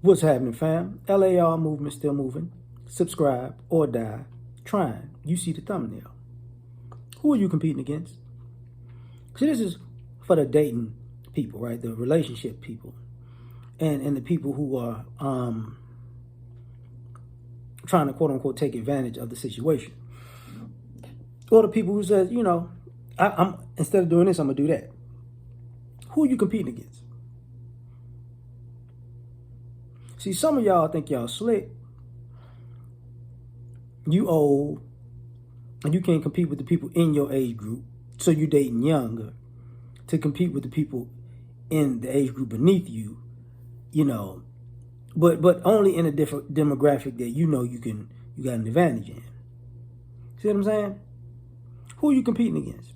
What's happening, fam? L.A.R. movement still moving. Subscribe or die. Trying. You see the thumbnail. Who are you competing against? See, this is for the dating people, right? The relationship people, and the people who are trying to quote unquote take advantage of the situation, or the people who says, I'm instead of doing this, I'm gonna do that. Who are you competing against? See, some of y'all think y'all slick. You old, and you can't compete with the people in your age group, so you're dating younger to compete with the people in the age group beneath you, but only in a different demographic that you got an advantage in. See what I'm saying? Who are you competing against?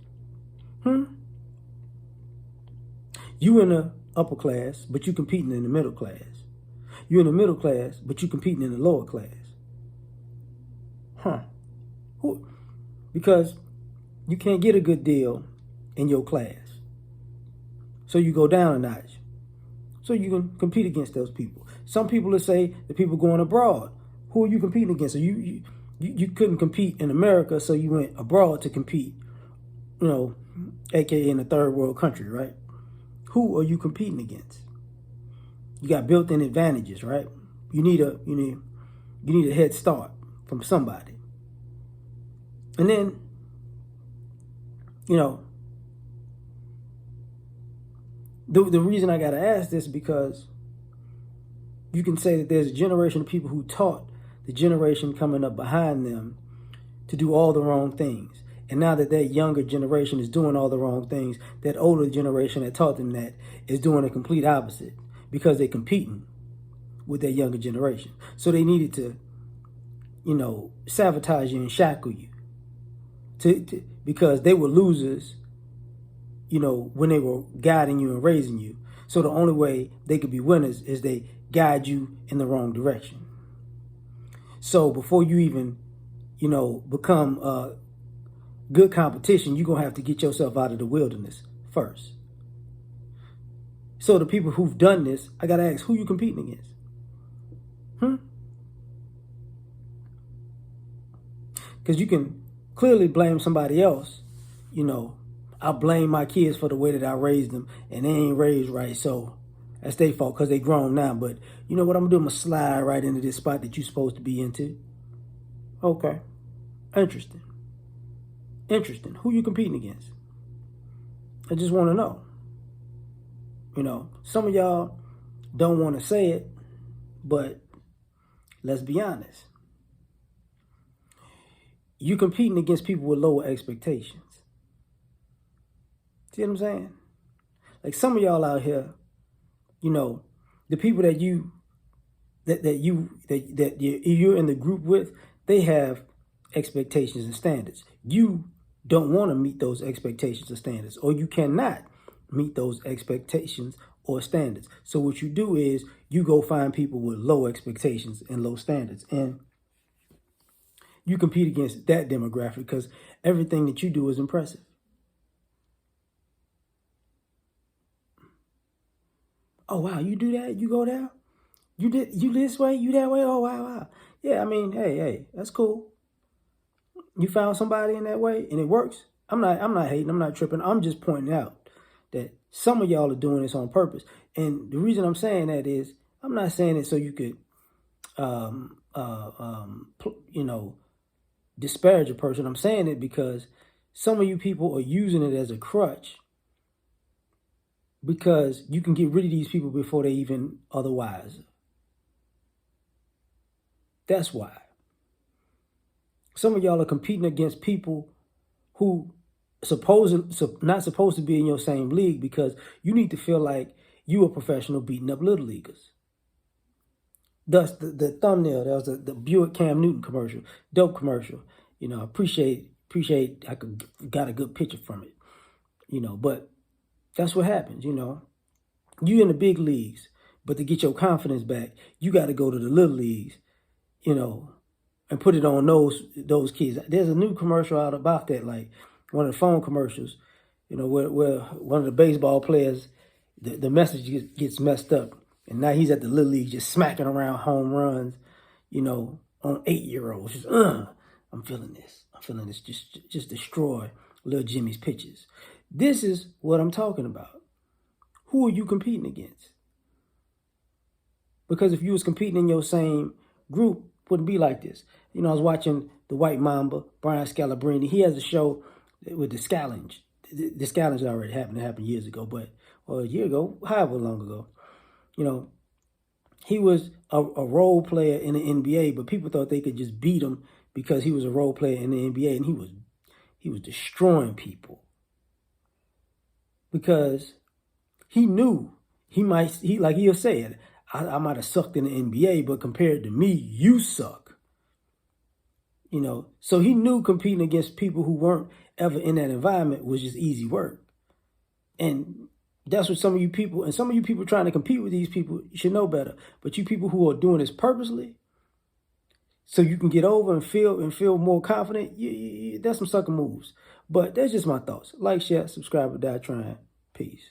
You in the upper class, but you competing in the middle class. You're in the middle class, but you competing in the lower class. Who? Because you can't get a good deal in your class. So you go down a notch. So you can compete against those people. Some people will say the people going abroad. Who are you competing against? So you couldn't compete in America, so you went abroad to compete, aka in a third world country, right? Who are you competing against? You got built-in advantages, right? You need a head start from somebody. And then, the reason I got to ask this, because you can say that there's a generation of people who taught the generation coming up behind them to do all the wrong things. And now that younger generation is doing all the wrong things, that older generation that taught them that is doing the complete opposite, because they're competing with that younger generation. So they needed to, sabotage you and shackle you because they were losers, when they were guiding you and raising you. So the only way they could be winners is they guide you in the wrong direction. So before you even, become good competition, you're going to have to get yourself out of the wilderness first. So the people who've done this, I got to ask, who you competing against? Because you can clearly blame somebody else. I blame my kids for the way that I raised them, and they ain't raised right, so that's their fault because they grown now. But you know what I'm going to do? I'm going to slide right into this spot that you're supposed to be into. Okay. Interesting. Who you competing against? I just want to know. Some of y'all don't want to say it, but let's be honest. You competing against people with lower expectations. See what I'm saying? Like some of y'all out here, the people that you're in the group with, they have expectations and standards. You don't want to meet those expectations or standards, or you cannot meet those expectations or standards. So what you do is you go find people with low expectations and low standards, and you compete against that demographic because everything that you do is impressive. Oh, wow, you do that? You go there? You this way? You that way? Oh, wow. Yeah, I mean, hey, that's cool. You found somebody in that way and it works. I'm not hating. I'm not tripping. I'm just pointing out that some of y'all are doing this on purpose. And the reason I'm saying that is I'm not saying it so you could, disparage a person. I'm saying it because some of you people are using it as a crutch because you can get rid of these people before they even otherwise. That's why. Some of y'all are competing against people who not supposed to be in your same league because you need to feel like you a professional beating up little leaguers. Thus, the thumbnail, that was the Buick Cam Newton commercial, dope commercial. Appreciate I got a good picture from it. But that's what happens. You in the big leagues, but to get your confidence back, you got to go to the little leagues, and put it on those kids. There's a new commercial out about that, like one of the phone commercials, where one of the baseball players, the message gets messed up, And now he's at the Little League just smacking around home runs, you know, on 8-year-olds. Just, I'm feeling this. I'm feeling this. Just destroy little Jimmy's pitches. This is what I'm talking about. Who are you competing against? Because if you was competing in your same group, it wouldn't be like this. You know, I was watching The White Mamba, Brian Scalabrine. He has a show with the Scallenge. The Scallenge already happened. It happened years ago, but or a year ago, however long ago. You know, he was a role player in the NBA, but people thought they could just beat him because he was a role player in the NBA, and he was destroying people because he knew like he'll say it, I might have sucked in the NBA, but compared to me, you suck. You know, so he knew competing against people who weren't ever in that environment was just easy work. And that's what some of you people, and some of you people trying to compete with these people, you should know better. But you people who are doing this purposely, so you can get over and feel more confident, that's some sucker moves. But that's just my thoughts. Like, share, subscribe, or die trying. Peace.